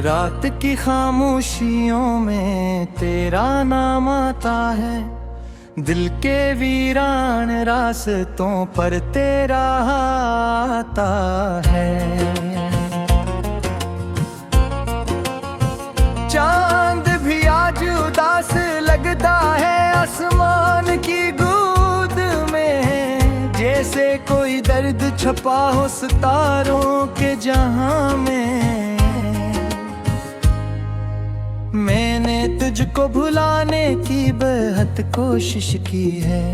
रात की खामोशियों में तेरा नाम आता है, दिल के वीरान रास्तों पर तेरा आता है। चांद भी आज उदास लगता है आसमान की गूद में, जैसे कोई दर्द छपा हो सितारों के जहां में। मैंने तुझको भुलाने की बेहद कोशिश की है,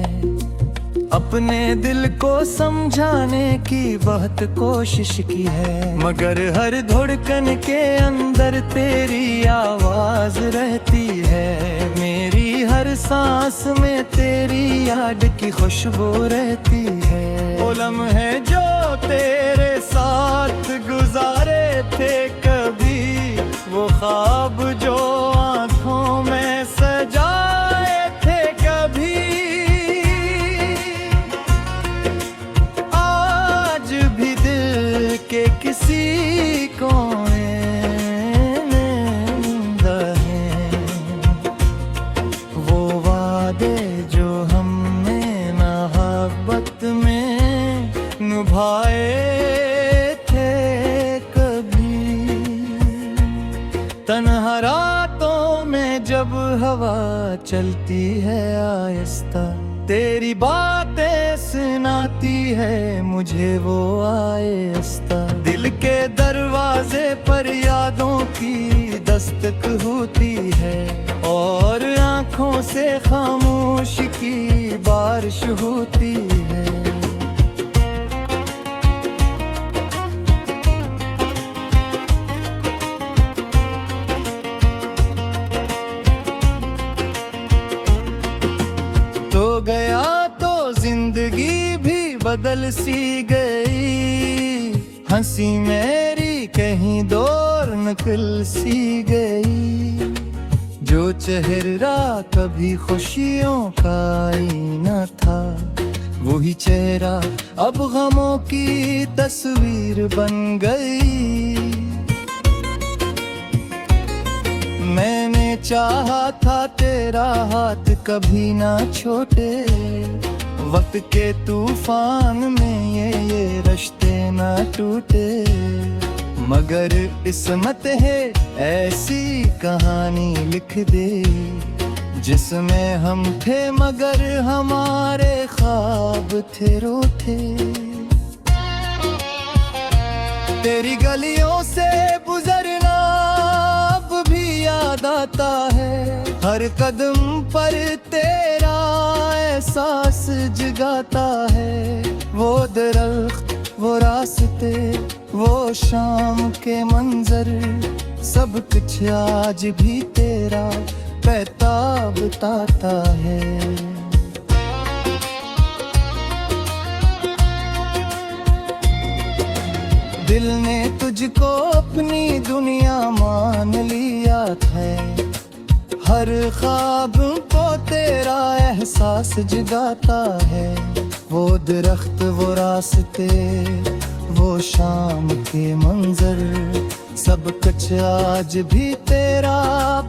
अपने दिल को समझाने की बहुत कोशिश की है, मगर हर धड़कन के अंदर तेरी आवाज रहती है। मेरी हर सांस में तेरी याद की खुशबू रहती है। वो लम्हे जो तेरे साथ गुजारे थे कभी, वो ख्वाब जो आँखों में सजाए थे कभी, आज भी दिल के किसी कोने में जिंदा हैं वो वादे जो हमने मोहब्बत में निभाए थे कभी। तन्हा रातों में जब हवा चलती है आहिस्ता, तेरी बातें सुनाती है मुझे वो आहिस्ता। दिल के दरवाजे पर यादों की दस्तक होती है, और आँखों से खामोशी की बारिश होती है। तो गया तो जिंदगी भी बदल सी गई, हंसी मेरी कहीं दूर निकल सी गई। जो चेहरा कभी खुशियों का आईना था, वही चेहरा अब गमों की तस्वीर बन गई। मैंने चाहा था तेरा हाथ कभी ना छोटे, वक्त के तूफान में ये रिश्ते ना टूटे, मगर किस्मत है ऐसी कहानी लिख दे, जिसमें हम थे मगर हमारे ख्वाब थे रूठे। तेरी गलियों से गुजरना अब भी याद आता है, हर कदम पर तेरा एहसास जगाता है। वो दरख्त, वो रास्ते, वो शाम के मंजर, सब कुछ आज भी तेरा पैताब बताता है। दिल ने तुझको अपनी दुनिया मान लिया था, हर ख्वाब को तेरा एहसास जगाता है। वो दरख्त, वो रास्ते, वो शाम के मंजर, सब कुछ आज भी तेरा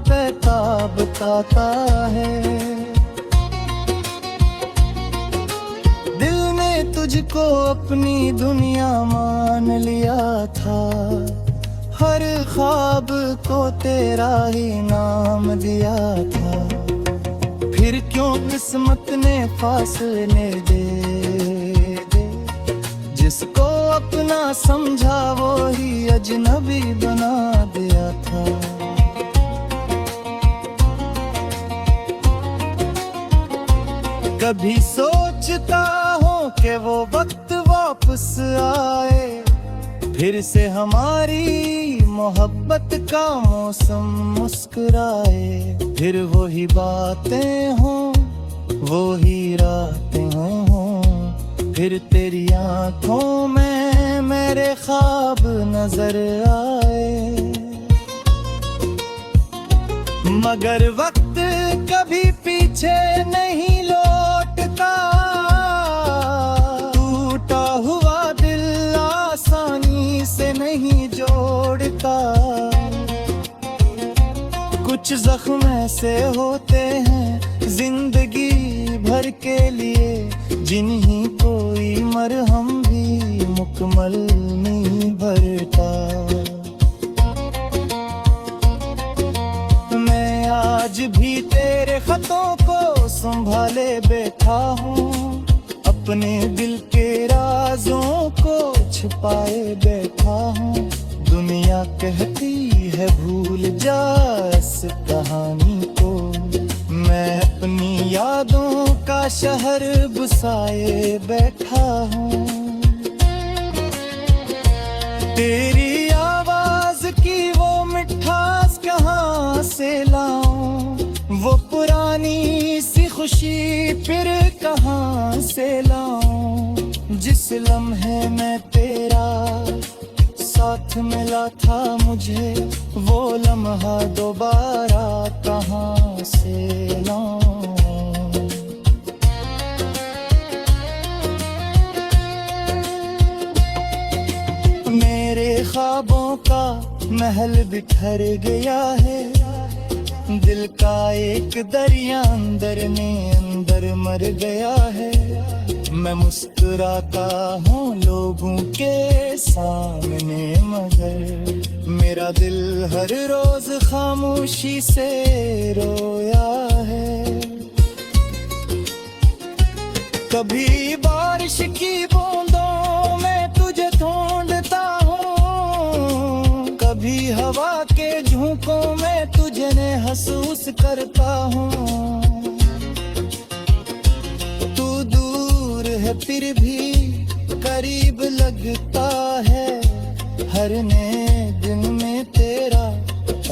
पैताब बताता है। दिल ने तुझको अपनी दुनिया मान लिया था, हर ख्वाब को तेरा ही नाम दिया था। फिर क्यों किस्मत ने फासले दे, जिसको अपना समझा वो ही अजनबी बना दिया था। कभी सोचता हूँ कि वो वक्त वापस आए, फिर से हमारी मोहब्बत का मौसम मुस्कुराए। फिर वही बातें हों, वही रातें हों, फिर तेरी आँखों में मेरे ख्वाब नजर आए। मगर वक्त कभी पीछे नहीं लौटता, टूटा हुआ दिल आसानी से नहीं जोड़ता। कुछ जख्म ऐसे होते हैं जिंदगी भर के लिए, जिन्हीं कोई मरहम भी मुकम्मल नहीं भरता। मैं आज भी तेरे खतों को संभाले बैठा हूँ, अपने दिल के राजों को छिपाए बैठा हूँ। दुनिया कहती है भूल जा इस कहानी को, मैं अपनी यादों का शहर बसाए बैठा हूँ। तेरी आवाज की वो मिठास कहाँ से लाऊं, वो पुरानी सी खुशी फिर कहाँ से लाऊं, जिस लम्हे में तेरा साथ मिला था मुझे, वो लम्हा दोबारा कहाँ से लाऊं। मेरे ख्वाबों का महल बिखर गया है, दिल का एक दरिया अंदर में अंदर मर गया है। मैं मुस्कुराता हूँ लोगों के सामने, मगर मेरा दिल हर रोज खामोशी से रोया है। कभी बारिश की बूंदों में तुझे ढूंढता हूँ, कभी हवा के झोंकों में तुझे महसूस करता हूँ। फिर भी करीब लगता है, हर नए दिन में तेरा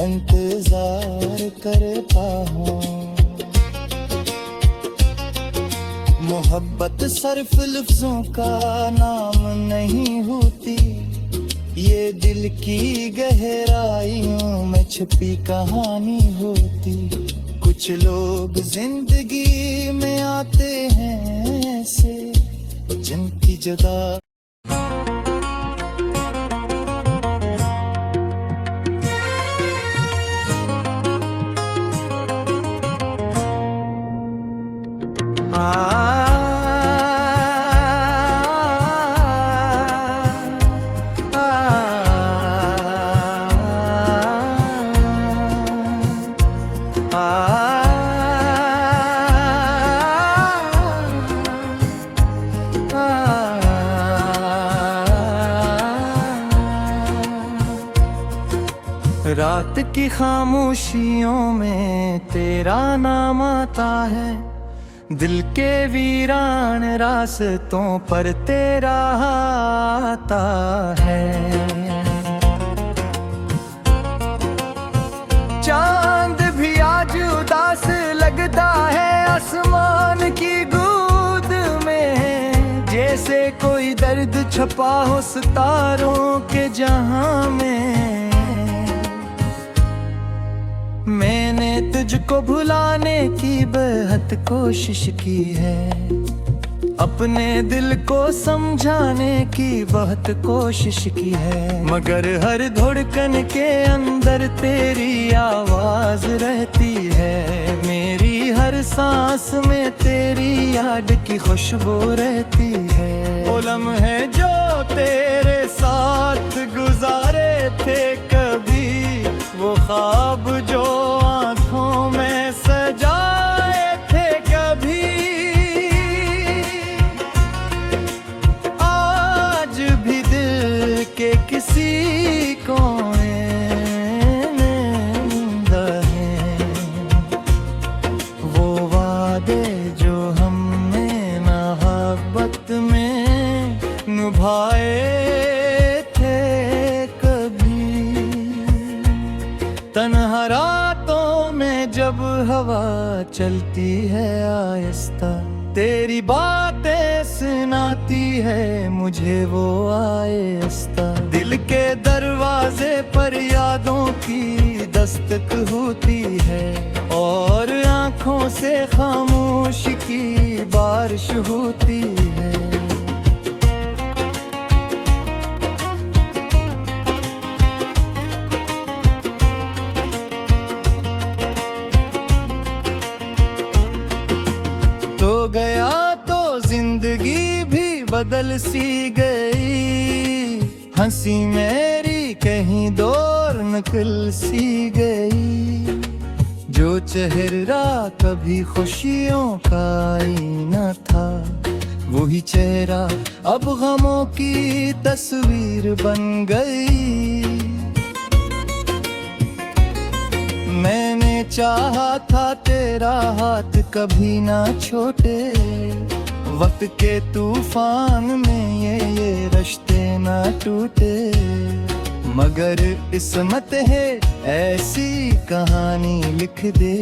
इंतजार करता हूँ। मोहब्बत सिर्फ लफ्जों का नाम नहीं होती, ये दिल की गहराइयों में छुपी कहानी होती। कुछ लोग जिंदगी में आते हैं ऐसे जिनकी जुदा रात की खामोशियों में तेरा नाम आता है, दिल के वीरान रास्तों पर तेरा आता है। चांद भी आज उदास लगता है आसमान की गूद में, जैसे कोई दर्द छपा हो सितारों के जहां में। मैंने तुझको भुलाने की बेहद कोशिश की है, अपने दिल को समझाने की बहुत कोशिश की है, मगर हर धड़कन के अंदर तेरी आवाज रहती है। मेरी हर सांस में तेरी याद की खुशबू रहती है। वो लम्हे जो तेरे साथ गुजारे थे कभी, वो ख्वाब जो आँखों में सजाए थे कभी, आज भी दिल के किसी कोने में जिंदा हैं वो वादे जो हमने मोहब्बत में निभाए तन्हा रातों में जब हवा चलती है आहिस्ता, तेरी बातें सुनाती है मुझे वो आहिस्ता। दिल के दरवाजे पर यादों की दस्तक होती है, और आँखों से खामोश की बारिश होती है। बदल सी गई, हंसी मेरी कहीं दूर निकल सी गई। जो चेहरा कभी खुशियों का आईना था, वही चेहरा अब गमों की तस्वीर बन गई। मैंने चाहा था तेरा हाथ कभी ना छोटे, वक्त के तूफान में ये रिश्ते ना टूटे। मगर किस्मत है ऐसी कहानी लिख दे,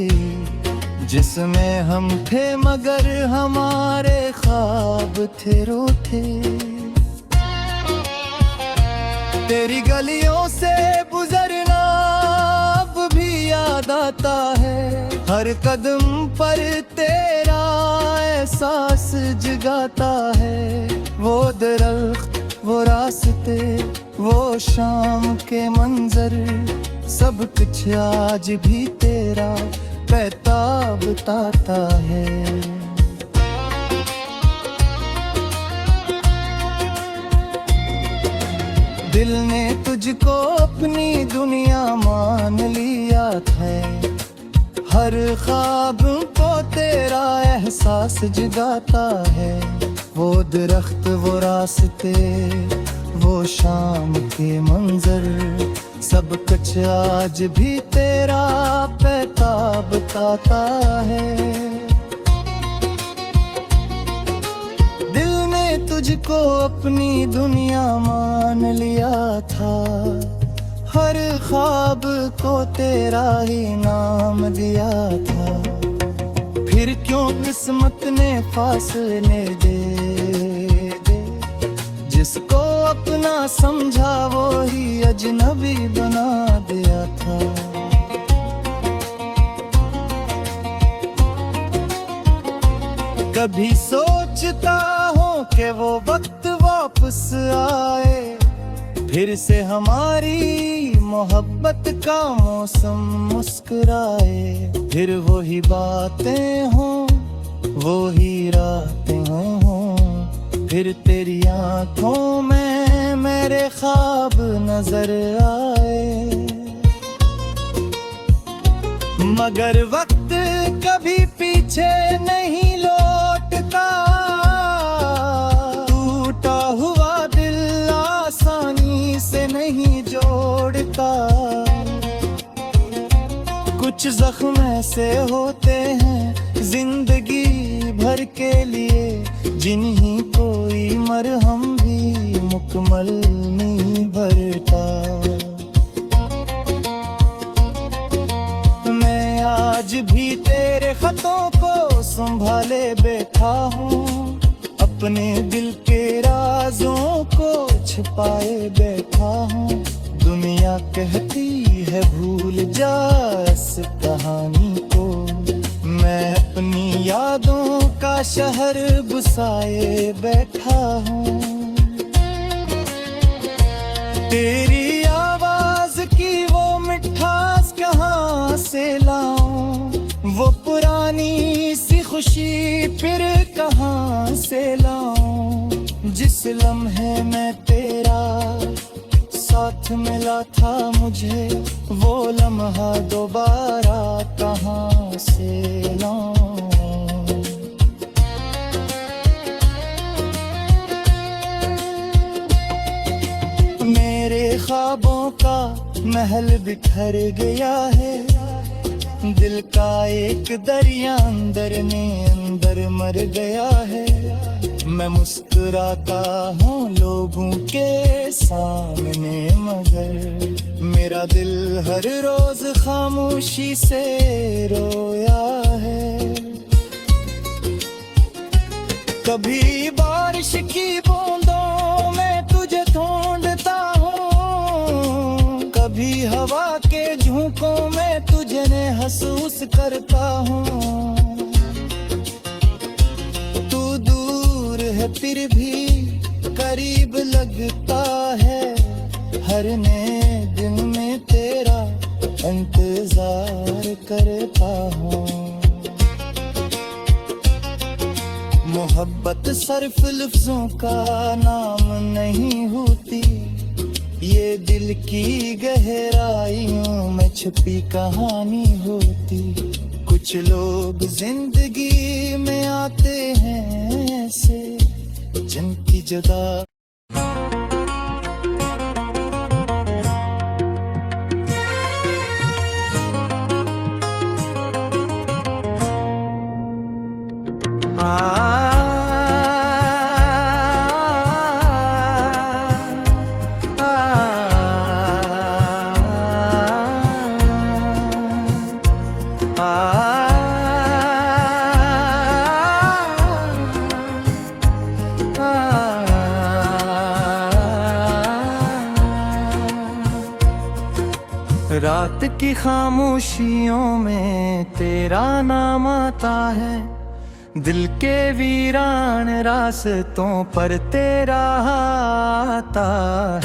जिसमें हम थे मगर हमारे ख्वाब थे रूठे। तेरी गलियों से गुजरना अब भी याद आता है, हर कदम पर तेरा एहसास जगाता है। वो दरख्त, वो रास्ते, वो शाम के मंजर, सब कुछ आज भी तेरा पैताब बताता है। दिल ने तुझको अपनी दुनिया मान लिया था, हर ख्वाब को तेरा एहसास जगाता है। वो दरख्त, वो रास्ते, वो शाम के मंजर, सब कुछ आज भी तेरा पैताब बताता है। दिल ने तुझको अपनी दुनिया मान लिया था, हर ख्वाब को तेरा ही नाम दिया था। फिर क्यों किस्मत ने फासले दे, जिसको अपना समझा वो ही अजनबी बना दिया था। कभी सोचता हूँ कि वो वक्त वापस आए, फिर से हमारी मोहब्बत का मौसम मुस्कुराए। फिर वही बातें हों, वो ही रातें हों, फिर तेरी आंखों में मेरे ख्वाब नजर आए। मगर वक्त कभी पीछे नहीं लौटता, टूटा हुआ दिल आसानी से नहीं जोड़ता। कुछ जख्म ऐसे होते हैं जिंदगी भर के लिए, जिन्हीं कोई मरहम भी मुकम्मल नहीं भरता। मैं आज भी तेरे खतों को संभाले बैठा हूँ, अपने दिल के राजों को छिपाए बैठा हूँ। दुनिया कहती है भूल जा इस कहानी को, मैं अपनी यादों का शहर बसाए बैठा हूँ। तेरी आवाज की वो मिठास कहाँ से लाऊं, वो पुरानी सी खुशी फिर कहाँ से लाऊं। जिस लम्हे में तेरा साथ मिला था मुझे, वो लम्हा दोबारा कहाँ से लाऊं। मेरे ख्वाबों का महल बिखर गया है, दिल का एक दरिया अंदर ने अंदर मर गया है। मैं मुस्कुराता हूँ लोगों के सामने, मगर मेरा दिल हर रोज खामोशी से रोया है। कभी बारिश की बूंदों में तुझे ढूंढता हूँ, कभी हवा के झोंकों में तुझे महसूस करता हूँ। फिर भी करीब लगता है, हर नए दिन में तेरा इंतजार करता हूँ। मोहब्बत सिर्फ लफ्जों का नाम नहीं होती, ये दिल की गहराइयों में छुपी कहानी होती। कुछ लोग जिंदगी में आते हैं ऐसे जिनकी जुदा रात की खामोशियों में तेरा नाम आता है, दिल के वीरान रास्तों पर तेरा आता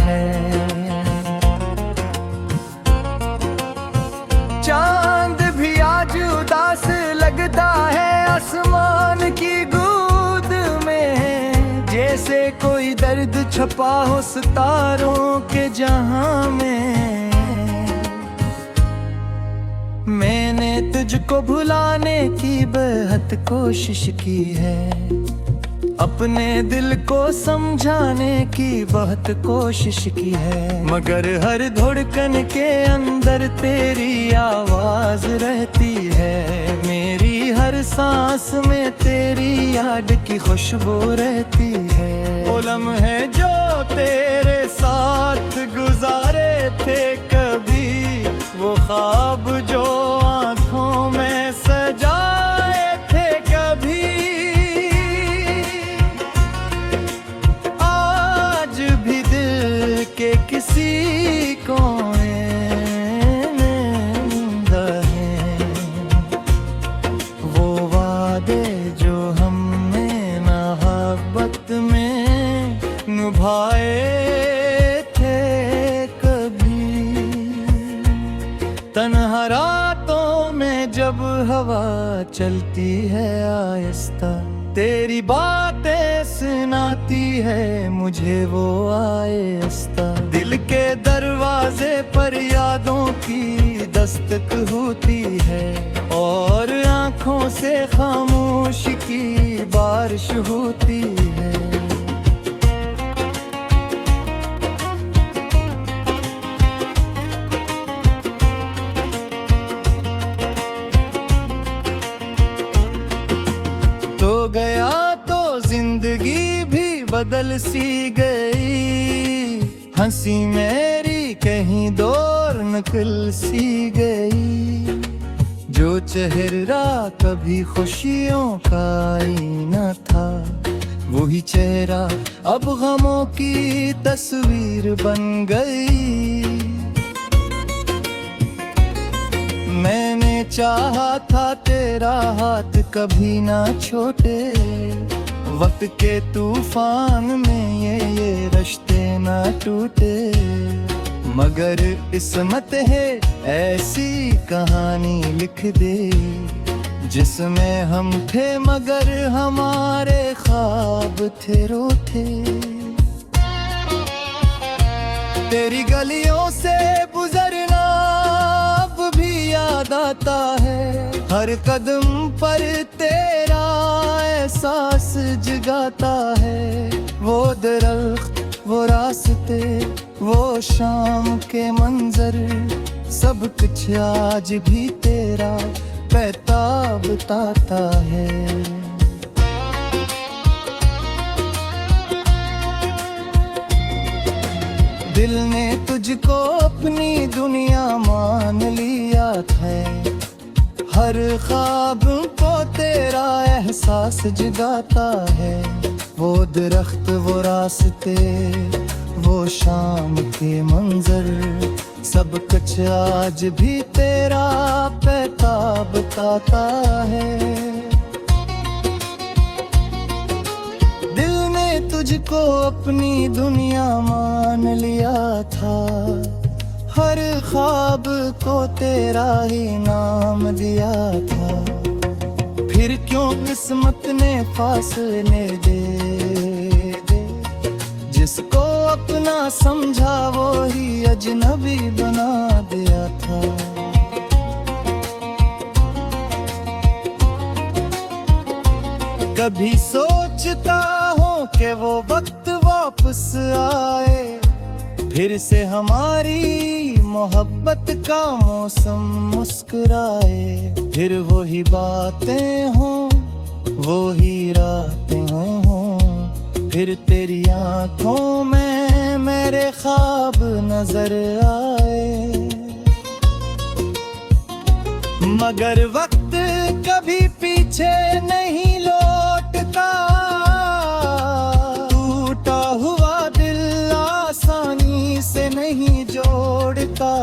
है। चांद भी आज उदास लगता है आसमान की गोद में, जैसे कोई दर्द छुपा हो सितारों के जहां में। मैंने तुझको भुलाने की बेहद कोशिश की है, अपने दिल को समझाने की बहुत कोशिश की है, मगर हर धड़कन के अंदर तेरी आवाज रहती है। मेरी हर सांस में तेरी याद की खुशबू रहती है। वो लम्हे जो तेरे साथ गुजारे थे कभी, वो ख्वाब जो आँखों में सजाए थे कभी, आज भी दिल के किसी कोने में जिंदा हैं वो वादे जो हमने मोहब्बत में निभाए थे कभी। तन्हा रातों में जब हवा चलती है आहिस्ता, तेरी बातें सुनाती है मुझे वो आहिस्ता। दिल के दरवाजे पर यादों की दस्तक होती है, और आँखों से खामोशी की बारिश होती है। तो गया तो जिंदगी भी बदल सी गई, हंसी मेरी कहीं दूर निकल सी गई। जो चेहरा कभी खुशियों का आईना था, वही चेहरा अब गमों की तस्वीर बन गई। मैंने चाहा था तेरा हाथ कभी ना छोटे, वक्त के तूफान में ये रिश्ते ना टूटे, मगर किस्मत है ऐसी कहानी लिख दे, जिसमें हम थे मगर हमारे ख्वाब थे रूठे। तेरी गलियों से गुजरना अब भी याद आता है, हर कदम पर तेरा एहसास जगाता है। वो दरख्त, वो रास्ते, वो शाम के मंजर, सब कुछ आज भी तेरा पैताब बताता है। दिल ने तुझको अपनी दुनिया मान लिया है, हर ख्वाब को तेरा एहसास जगाता है। वो दरख्त, वो रास्ते, वो शाम के मंजर, सब कुछ आज भी तेरा पैताब बताता है। दिल ने तुझको अपनी दुनिया मान लिया था, हर ख्वाब को तेरा ही नाम दिया था। फिर फिर क्यों किस्मत ने फासले दे दे। जिसको अपना समझा वो ही अजनबी बना दिया था। कभी सोचता हूँ कि वो वक्त वापस आए, फिर से हमारी मोहब्बत का मौसम मुस्कुराए। फिर वही बातें हों, वही रातें हों, फिर तेरी आंखों में मेरे ख्वाब नजर आए। मगर वक्त कभी पीछे नहीं लौटता, टूटा हुआ दिल आसानी से नहीं जोड़ता।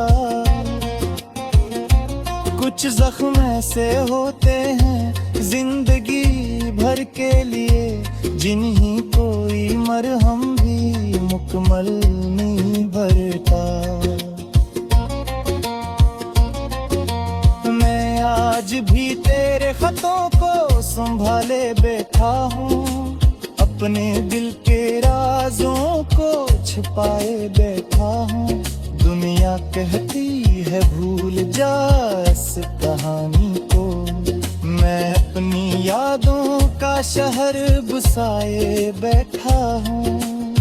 कुछ जख्म ऐसे होते हैं जिंदगी भर के लिए, जिन्हीं कोई मरहम भी मुकम्मल नहीं भरता। मैं आज भी तेरे खतों को संभाले बैठा हूँ, अपने दिल के राजों को छुपाए बैठा हूँ। दुनिया कहती है भूल जा इस कहानी को, मैं अपनी यादों का शहर बसाए बैठा हूँ।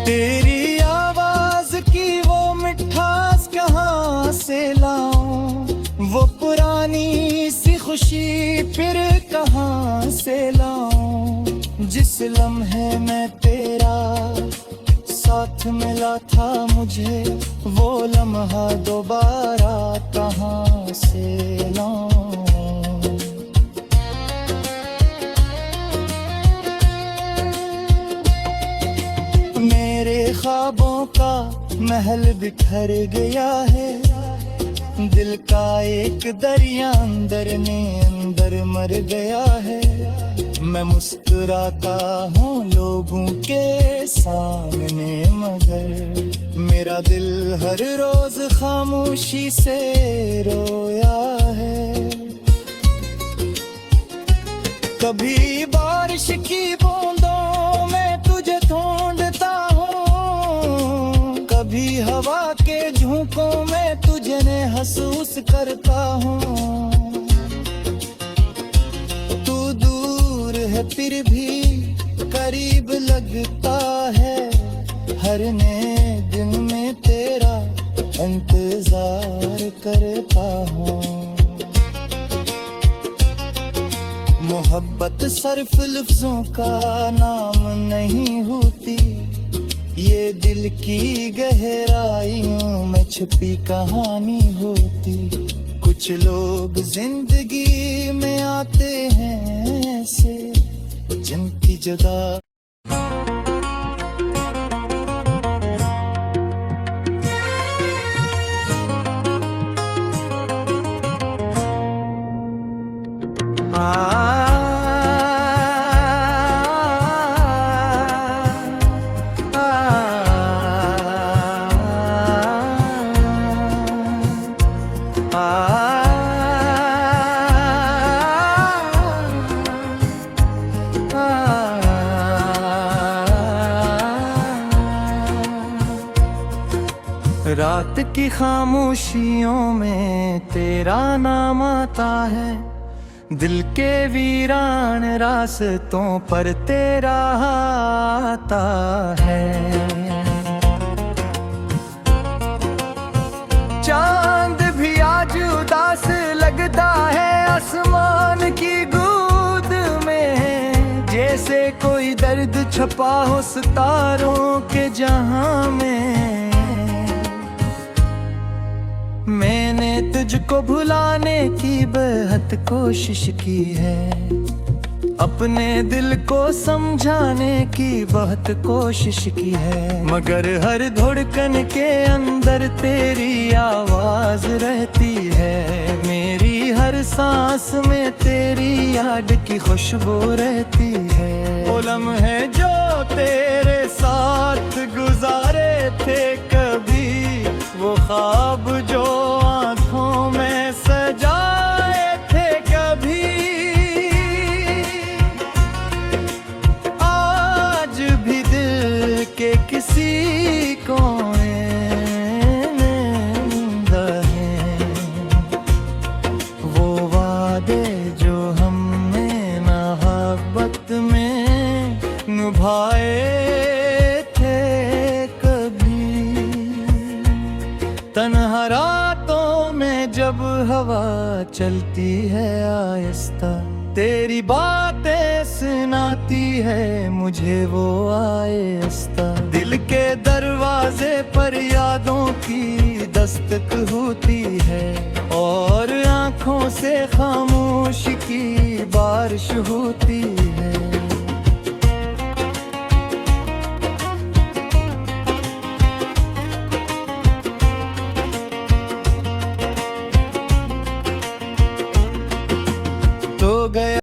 तेरी आवाज की वो मिठास कहाँ से लाऊं, वो पुरानी सी खुशी फिर कहाँ से लाऊं। जिस लम्हे में तेरा साथ मिला था मुझे, वो लम्हा दोबारा कहाँ से लाऊं। मेरे ख्वाबों का महल बिखर गया है, दिल का एक दरिया अंदर ने अंदर मर गया है। मैं मुस्कुराता हूँ लोगों के सामने, मगर मेरा दिल हर रोज खामोशी से रोया है। कभी बारिश की बूंदों में तुझे ढूंढता हूँ, कभी हवा के झोंकों में तुझे महसूस करता हूँ। तू दूर है फिर भी करीब लगता है, हर नए दिन में तेरा इंतजार करता हूँ। मोहब्बत सिर्फ लफ्जों का नाम नहीं होती, ये दिल की गहराइयों में छुपी कहानी होती। कुछ लोग जिंदगी में आते हैं ऐसे, जिनकी जगह रात की खामोशियों में तेरा नाम आता है, दिल के वीरान रास्तों पर तेरा आता है। चांद भी आज उदास लगता है आसमान की गोद में, जैसे कोई दर्द छुपा हो सितारों के जहां में। मैंने तुझको भुलाने की बेहद कोशिश की है, अपने दिल को समझाने की बहुत कोशिश की है, मगर हर धड़कन के अंदर तेरी आवाज रहती है। मेरी हर सांस में तेरी याद की खुशबू रहती है। वो लम्हे जो तेरे साथ गुजारे थे कभी, वो ख्वाब जो आँखों में सजाए थे के किसी कोने में हैं वो वादे जो हमने मोहब्बत में निभाए थे कभी। तन्हा रातों में जब हवा चलती है आहिस्ता, तेरी बातें सुनाती है मुझे वो आहिस्ता। दिल के दरवाजे पर यादों की दस्तक होती है और आँखों से खामोशी की बारिश होती